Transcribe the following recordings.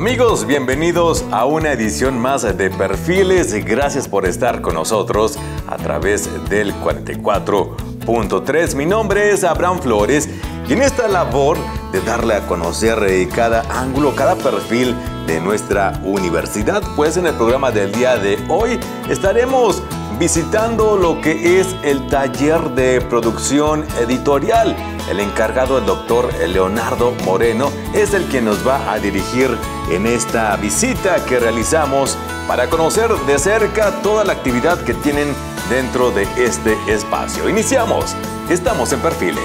Amigos, bienvenidos a una edición más de Perfiles. Gracias por estar con nosotros a través del 44.3. Mi nombre es Abraham Flores y en esta labor de darle a conocer cada ángulo, cada perfil de nuestra universidad, pues en el programa del día de hoy estaremos visitando lo que es el taller de producción editorial. El encargado, el doctor Leonardo Moreno, es el que nos va a dirigir en esta visita que realizamos para conocer de cerca toda la actividad que tienen dentro de este espacio. Iniciamos. Estamos en Perfiles.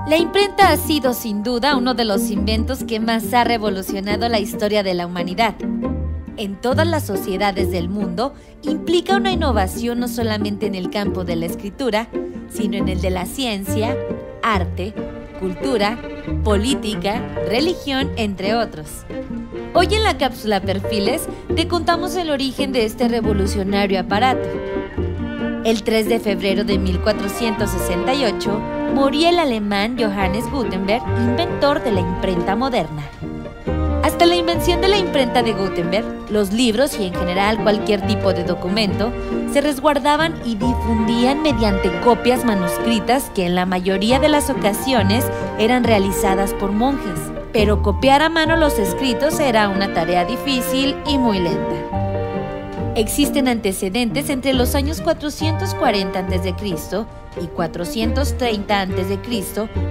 La imprenta ha sido sin duda uno de los inventos que más ha revolucionado la historia de la humanidad. En todas las sociedades del mundo implica una innovación no solamente en el campo de la escritura, sino en el de la ciencia, arte, cultura, política, religión, entre otros. Hoy en la cápsula Perfiles te contamos el origen de este revolucionario aparato. El 3 de febrero de 1468, moría el alemán Johannes Gutenberg, inventor de la imprenta moderna. Hasta la invención de la imprenta de Gutenberg, los libros y en general cualquier tipo de documento se resguardaban y difundían mediante copias manuscritas que en la mayoría de las ocasiones eran realizadas por monjes. Pero copiar a mano los escritos era una tarea difícil y muy lenta. Existen antecedentes entre los años 440 a.C. y 430 a.C.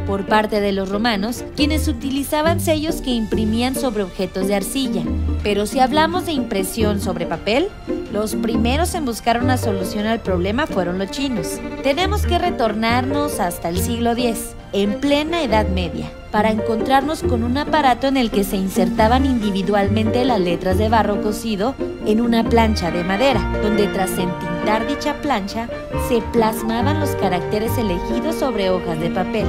por parte de los romanos, quienes utilizaban sellos que imprimían sobre objetos de arcilla. Pero si hablamos de impresión sobre papel, los primeros en buscar una solución al problema fueron los chinos. Tenemos que retornarnos hasta el siglo X, en plena Edad Media, para encontrarnos con un aparato en el que se insertaban individualmente las letras de barro cocido en una plancha de madera, donde tras entintar dicha plancha se plasmaban los caracteres elegidos sobre hojas de papel.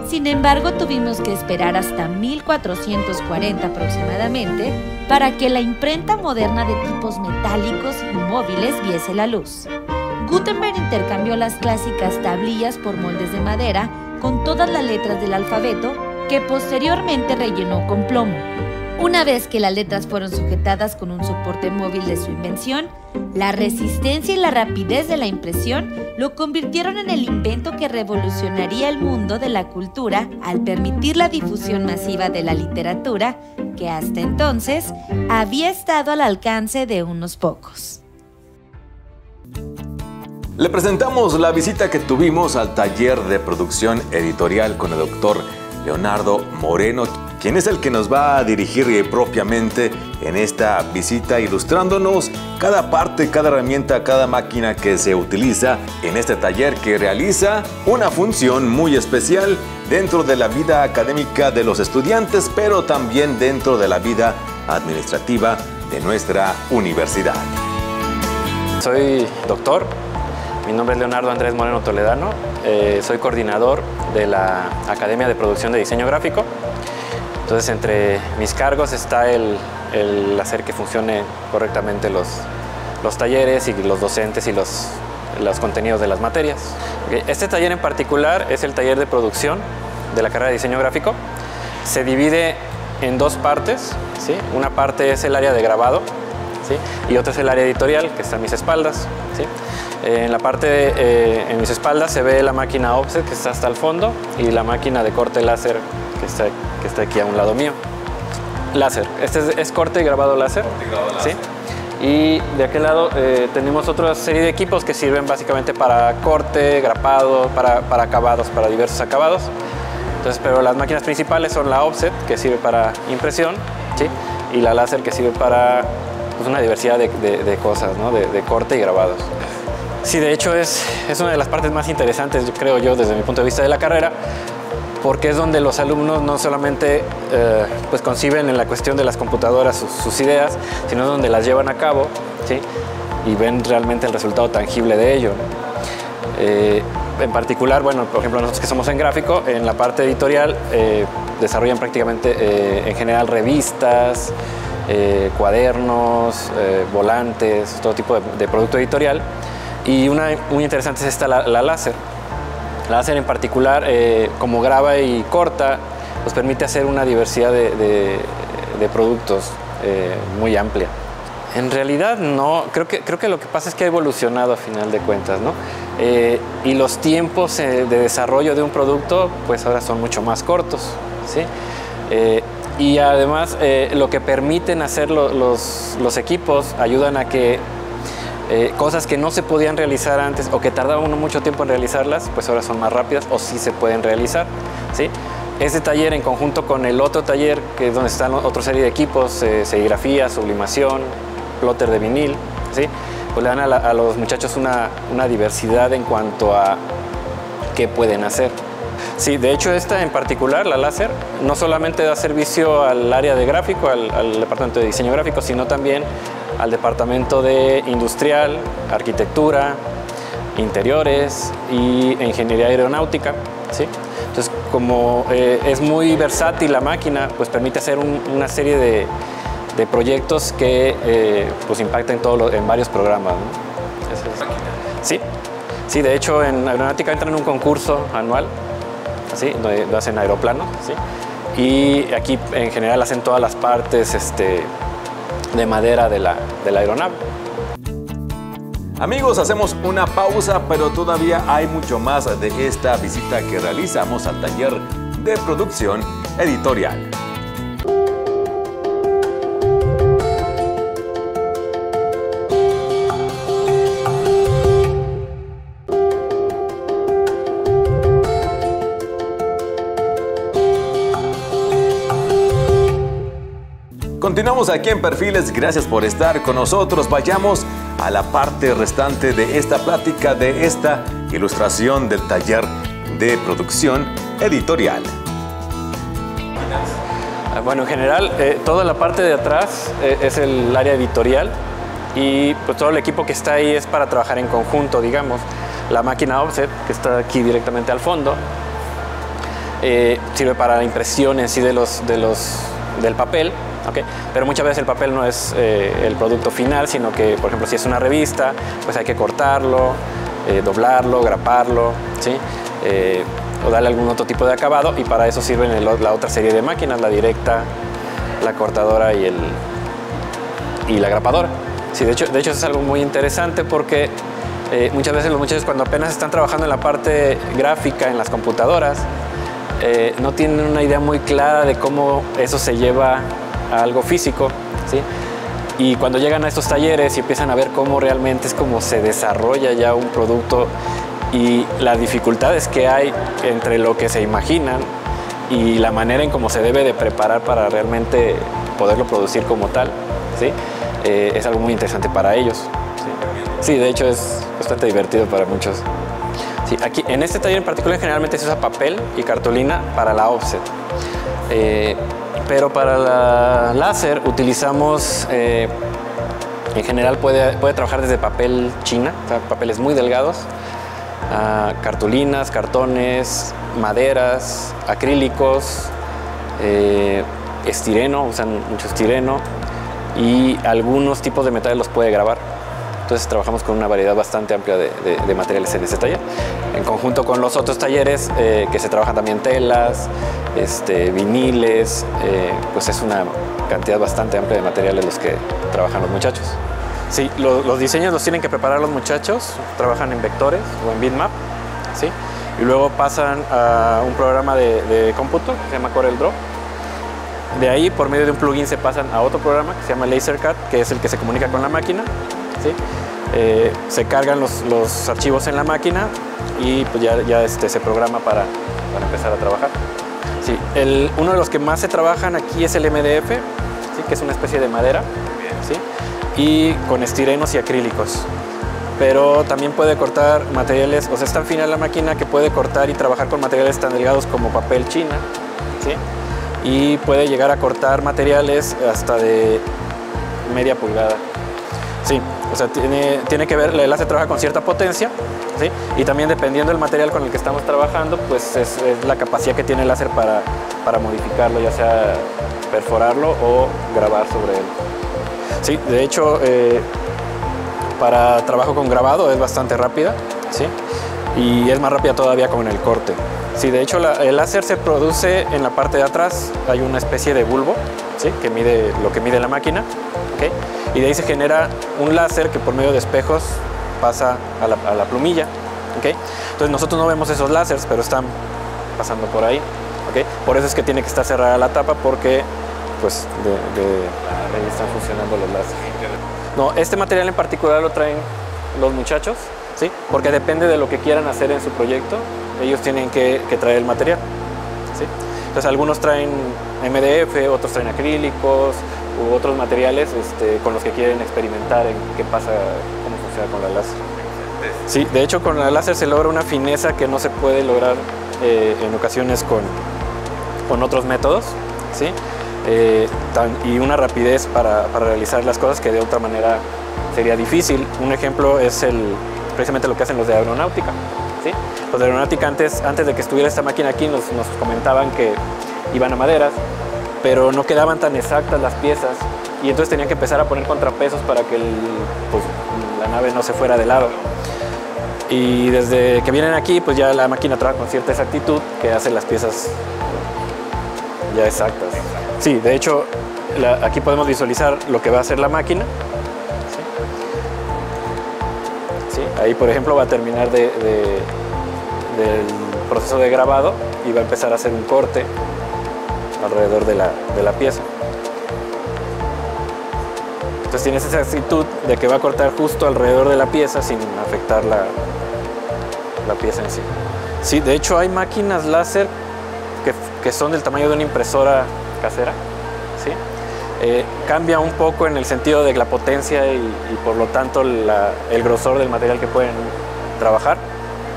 Sin embargo, tuvimos que esperar hasta 1440 aproximadamente para que la imprenta moderna de tipos metálicos y móviles viese la luz. Gutenberg intercambió las clásicas tablillas por moldes de madera con todas las letras del alfabeto, que posteriormente rellenó con plomo. Una vez que las letras fueron sujetadas con un soporte móvil de su invención, la resistencia y la rapidez de la impresión lo convirtieron en el invento que revolucionaría el mundo de la cultura al permitir la difusión masiva de la literatura, que hasta entonces había estado al alcance de unos pocos. Le presentamos la visita que tuvimos al taller de producción editorial con el doctor Leonardo Moreno, quien es el que nos va a dirigir propiamente en esta visita, ilustrándonos cada parte, cada herramienta, cada máquina que se utiliza en este taller que realiza una función muy especial dentro de la vida académica de los estudiantes, pero también dentro de la vida administrativa de nuestra universidad. Soy doctor. Mi nombre es Leonardo Andrés Moreno Toledano, soy coordinador de la Academia de Producción de Diseño Gráfico. Entonces, entre mis cargos está el hacer que funcione correctamente los talleres y los docentes y los contenidos de las materias. Este taller en particular es el taller de producción de la carrera de Diseño Gráfico. Se divide en dos partes, ¿sí? Una parte es el área de grabado, ¿sí? Y otra es el área editorial, que está a mis espaldas, ¿sí? En la parte en mis espaldas se ve la máquina offset, que está hasta el fondo, y la máquina de corte láser, que está aquí a un lado mío. Láser, este es corte y grabado láser, ¿sí? Y de aquel lado tenemos otra serie de equipos que sirven básicamente para corte, grapado, para acabados, para diversos acabados. Entonces, pero las máquinas principales son la offset, que sirve para impresión, ¿sí? Y la láser, que sirve para pues, una diversidad de cosas, ¿no? de corte y grabados. Sí, de hecho es una de las partes más interesantes, creo yo, desde mi punto de vista de la carrera, porque es donde los alumnos no solamente pues conciben en la cuestión de las computadoras sus ideas, sino donde las llevan a cabo, ¿sí? Y ven realmente el resultado tangible de ello, ¿no? En particular, bueno, por ejemplo, nosotros que somos en gráfico, en la parte editorial, desarrollan prácticamente en general revistas, cuadernos, volantes, todo tipo de producto editorial. Y una muy interesante es esta, la láser. La láser en particular, como graba y corta, nos permite hacer una diversidad de productos muy amplia. En realidad no, creo que lo que pasa es que ha evolucionado a final de cuentas, ¿no? Y los tiempos de desarrollo de un producto pues ahora son mucho más cortos, ¿sí? Y además lo que permiten hacer los equipos ayudan a que cosas que no se podían realizar antes o que tardaba uno mucho tiempo en realizarlas, pues ahora son más rápidas o sí se pueden realizar, ¿sí? Este taller en conjunto con el otro taller, que es donde están otra serie de equipos, serigrafía, sublimación, plotter de vinil, ¿sí? Pues le dan a los muchachos una diversidad en cuanto a qué pueden hacer. Sí, de hecho esta en particular, la láser, no solamente da servicio al área de gráfico, al departamento de diseño gráfico, sino también al departamento de industrial, arquitectura, interiores y ingeniería aeronáutica, ¿sí? Entonces, como es muy versátil la máquina, pues permite hacer una serie de proyectos que pues impactan en varios programas, ¿no? Sí, sí, de hecho en aeronáutica entran en un concurso anual, ¿sí? Donde lo hacen aeroplanos, ¿sí? Y aquí en general hacen todas las partes de madera de la aeronave. Amigos, hacemos una pausa, pero todavía hay mucho más de esta visita que realizamos al taller de producción editorial. Continuamos aquí en Perfiles, gracias por estar con nosotros. Vayamos a la parte restante de esta plática, de esta ilustración del taller de producción editorial. Bueno, en general, toda la parte de atrás es el área editorial y pues todo el equipo que está ahí es para trabajar en conjunto, digamos. La máquina offset, que está aquí directamente al fondo, sirve para la impresión en sí del papel. Okay. Pero muchas veces el papel no es el producto final, sino que, por ejemplo, si es una revista, pues hay que cortarlo, doblarlo, graparlo, ¿sí? O darle algún otro tipo de acabado, y para eso sirven la otra serie de máquinas, la directa, la cortadora y la grapadora. Sí, de hecho eso es algo muy interesante porque muchas veces los muchachos, cuando apenas están trabajando en la parte gráfica, en las computadoras, no tienen una idea muy clara de cómo eso se lleva a algo físico, ¿sí? Y cuando llegan a estos talleres y empiezan a ver cómo realmente es como se desarrolla ya un producto y las dificultades que hay entre lo que se imaginan y la manera en cómo se debe de preparar para realmente poderlo producir como tal, ¿sí? Es algo muy interesante para ellos, ¿sí? Sí, de hecho es bastante divertido para muchos. Sí, aquí en este taller en particular generalmente se usa papel y cartulina para la offset. Pero para la láser utilizamos, en general puede trabajar desde papel china, o sea, papeles muy delgados, cartulinas, cartones, maderas, acrílicos, estireno, usan mucho estireno, y algunos tipos de metales los puede grabar. Entonces trabajamos con una variedad bastante amplia de materiales en este taller. En conjunto con los otros talleres que se trabajan también telas, viniles, pues es una cantidad bastante amplia de materiales los que trabajan los muchachos. Sí, los diseños los tienen que preparar los muchachos, trabajan en vectores o en bitmap, ¿sí? Y luego pasan a un programa de cómputo que se llama CorelDRAW. De ahí, por medio de un plugin, se pasan a otro programa que se llama LaserCAD, que es el que se comunica con la máquina, ¿sí? Se cargan los archivos en la máquina y pues ya se programa para empezar a trabajar. Sí, uno de los que más se trabajan aquí es el MDF, ¿sí? Que es una especie de madera, ¿sí? Y con estirenos y acrílicos. Pero también puede cortar materiales, o sea, es tan fina la máquina que puede cortar y trabajar con materiales tan delgados como papel china, ¿sí? Y puede llegar a cortar materiales hasta de media pulgada. Sí, O sea, tiene que ver, el láser trabaja con cierta potencia, ¿sí? Y también dependiendo del material con el que estamos trabajando, pues es la capacidad que tiene el láser para modificarlo, ya sea perforarlo o grabar sobre él. Sí, de hecho, para trabajo con grabado es bastante rápida, ¿sí? Y es más rápida todavía con el corte. Sí, de hecho el láser se produce en la parte de atrás, hay una especie de bulbo, ¿sí? Que mide lo que mide la máquina, ¿okay? Y de ahí se genera un láser que por medio de espejos pasa a la plumilla, ¿okay? Entonces nosotros no vemos esos láseres, pero están pasando por ahí, ¿okay? Por eso es que tiene que estar cerrada la tapa, porque pues ahí están funcionando los láseres. No, este material en particular lo traen los muchachos, ¿sí? Porque depende de lo que quieran hacer en su proyecto, ellos tienen que traer el material, ¿sí? Entonces algunos traen MDF, otros traen acrílicos u otros materiales con los que quieren experimentar en qué pasa, cómo funciona con la láser. Sí, de hecho con la láser se logra una fineza que no se puede lograr en ocasiones con otros métodos, ¿sí? Y una rapidez para realizar las cosas que de otra manera sería difícil. Un ejemplo es precisamente lo que hacen los de aeronáutica, ¿sí? Los de aeronáutica antes de que estuviera esta máquina aquí nos comentaban que iban a maderas, pero no quedaban tan exactas las piezas y entonces tenían que empezar a poner contrapesos para que la nave no se fuera de lado. Y desde que vienen aquí, pues ya la máquina trabaja con cierta exactitud que hace las piezas ya exactas. Sí, de hecho, aquí podemos visualizar lo que va a hacer la máquina. ¿Sí? Sí, ahí, por ejemplo, va a terminar del proceso de grabado y va a empezar a hacer un corte alrededor de la pieza. Entonces tiene esa exactitud de que va a cortar justo alrededor de la pieza sin afectar la pieza en sí. Sí, de hecho hay máquinas láser que son del tamaño de una impresora casera, ¿sí? Cambia un poco en el sentido de la potencia y por lo tanto el grosor del material que pueden trabajar,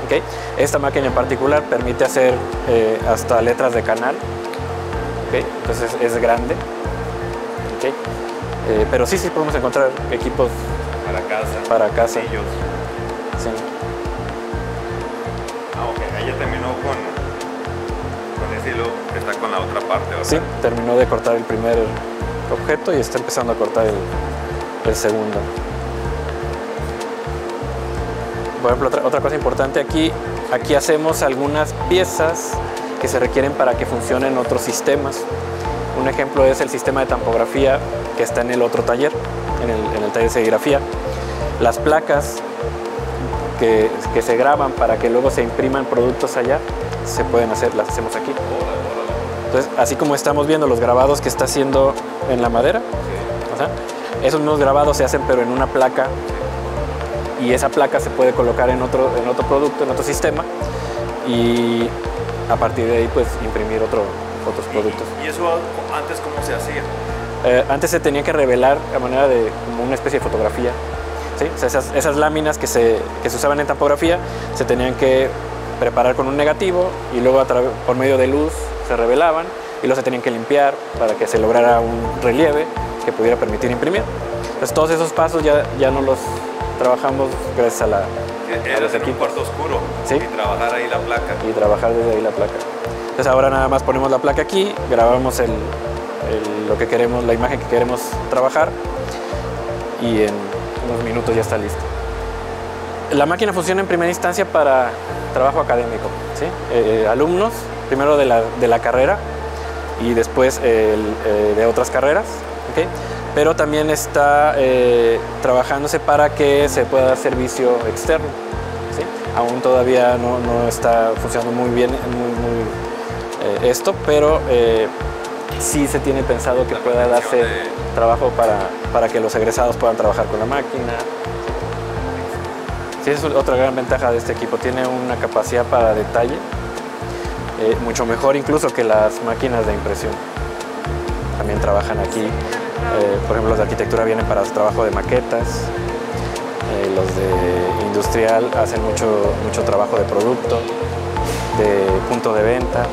¿okay? Esta máquina en particular permite hacer hasta letras de canal, ¿okay? Entonces es grande, ¿okay? Pero sí podemos encontrar equipos para casa. Sí. Ok, ella terminó con ese hilo que está con la otra parte, ¿verdad? Sí, terminó de cortar el primer objeto y está empezando a cortar el segundo. Por ejemplo, otra cosa importante aquí hacemos algunas piezas que se requieren para que funcionen otros sistemas. Un ejemplo es el sistema de tampografía que está en el otro taller, en el taller de serigrafía. Las placas que se graban para que luego se impriman productos allá, se pueden hacer, las hacemos aquí. Entonces, así como estamos viendo los grabados que está haciendo en la madera, esos mismos grabados se hacen pero en una placa, y esa placa se puede colocar en otro producto, en otro sistema, y a partir de ahí pues imprimir otros productos. ¿Y eso antes cómo se hacía? Antes se tenía que revelar a manera de como una especie de fotografía, ¿sí? O sea, esas láminas que se usaban en tampografía se tenían que preparar con un negativo y luego por medio de luz se revelaban y luego se tenían que limpiar para que se lograra un relieve que pudiera permitir imprimir. Entonces todos esos pasos ya no los trabajamos gracias a los equipos. Un cuarto oscuro, ¿sí? Y trabajar ahí la placa. Y trabajar desde ahí la placa. Entonces ahora nada más ponemos la placa aquí, grabamos lo que queremos, la imagen que queremos trabajar, y en unos minutos ya está listo. La máquina funciona en primera instancia para trabajo académico, ¿sí? Alumnos, primero de la carrera y después de otras carreras, ¿okay? Pero también está trabajándose para que se pueda dar servicio externo, ¿sí? Aún todavía no está funcionando muy bien esto, pero sí se tiene pensado que pueda darse trabajo para que los egresados puedan trabajar con la máquina. Sí, es otra gran ventaja de este equipo, tiene una capacidad para detalle mucho mejor incluso que las máquinas de impresión. También trabajan aquí, por ejemplo los de arquitectura vienen para su trabajo de maquetas, los de industrial hacen mucho trabajo de producto, de punto de venta.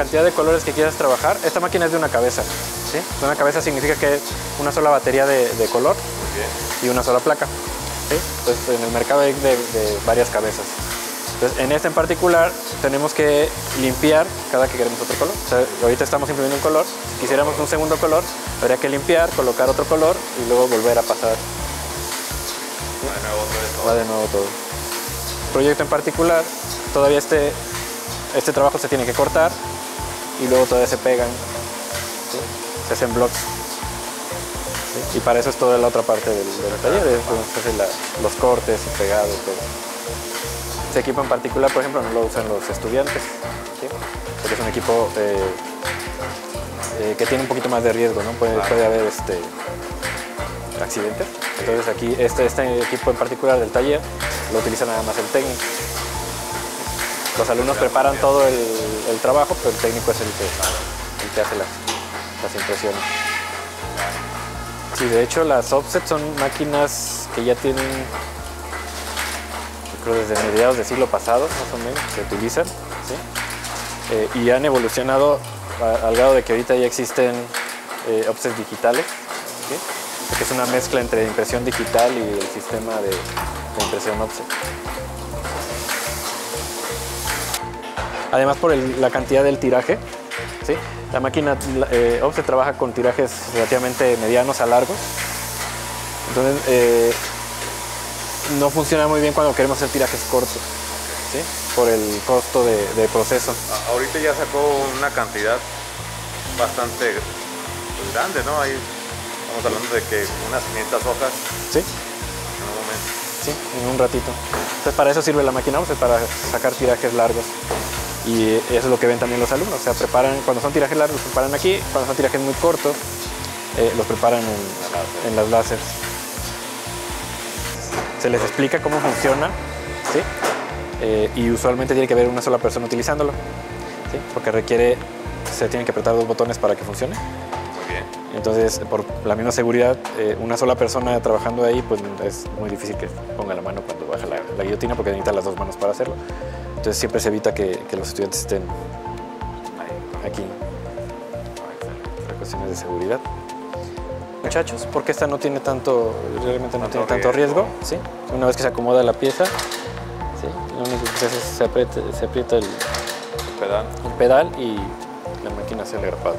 cantidad de colores que quieras trabajar. Esta máquina es de una cabeza, ¿sí? Una cabeza significa que es una sola batería de color y una sola placa, ¿sí? Entonces en el mercado hay de varias cabezas. Entonces en esta en particular tenemos que limpiar cada que queremos otro color. O sea, ahorita estamos imprimiendo un color, si quisiéramos un segundo color, habría que limpiar, colocar otro color y luego volver a pasar. ¿Sí? Va de nuevo todo. El proyecto en particular, todavía este trabajo se tiene que cortar y luego todavía se pegan, ¿sí? Se hacen blocks, ¿sí? Y para eso es toda la otra parte del taller, es donde se hacen los cortes y pegados, todo. Este equipo en particular, por ejemplo, no lo usan los estudiantes, ¿sí? Porque es un equipo que tiene un poquito más de riesgo, ¿no? Puede haber accidentes. Entonces aquí este equipo en particular del taller lo utiliza nada más el técnico. Los alumnos preparan todo el trabajo, pero el técnico es el que hace las impresiones. Sí, de hecho las offset son máquinas que ya tienen, yo creo desde mediados del siglo pasado, más o menos, se utilizan, ¿sí? Y han evolucionado al grado de que ahorita ya existen offsets digitales, ¿sí? Que es una mezcla entre impresión digital y el sistema de impresión offset. Además por la cantidad del tiraje, ¿sí? La máquina offset trabaja con tirajes relativamente medianos a largos, entonces no funciona muy bien cuando queremos hacer tirajes cortos, ¿sí? Por el costo de proceso. Ahorita ya sacó una cantidad bastante grande, ¿no? Ahí estamos hablando de que unas 500 hojas. Sí. En un momento. Sí, en un ratito. Entonces para eso sirve la máquina offset, para sacar tirajes largos. Y eso es lo que ven también los alumnos, o sea, preparan, cuando son tirajes largos los preparan aquí, cuando son tirajes muy cortos los preparan en las láseres. Se les explica cómo funciona, ¿sí? Y usualmente tiene que haber una sola persona utilizándolo, ¿sí? Porque se tienen que apretar 2 botones para que funcione. Muy bien. Entonces, por la misma seguridad, una sola persona trabajando ahí, pues es muy difícil que ponga la mano cuando baja la guillotina, porque necesita las 2 manos para hacerlo. Entonces siempre se evita que los estudiantes estén aquí, por cuestiones de seguridad. Muchachos, porque esta no tiene realmente no tiene tanto riesgo, ¿sí? Una vez que se acomoda la pieza, ¿sí? Lo único que se hace es se aprieta el pedal y la máquina hace el grapado.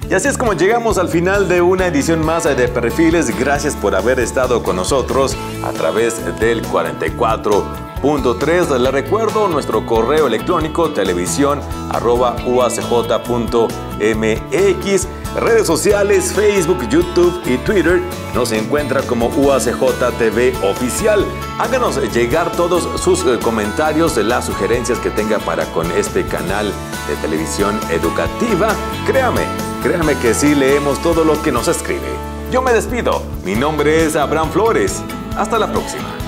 Y así es como llegamos al final de una edición más de Perfiles. Gracias por haber estado con nosotros a través del 44.3. Les recuerdo nuestro correo electrónico televisión@uacj.mx. Redes sociales, Facebook, YouTube y Twitter nos encuentra como UACJ TV Oficial. Háganos llegar todos sus comentarios, las sugerencias que tenga para con este canal de televisión educativa. Créame que sí leemos todo lo que nos escribe. Yo me despido. Mi nombre es Abraham Flores. Hasta la próxima.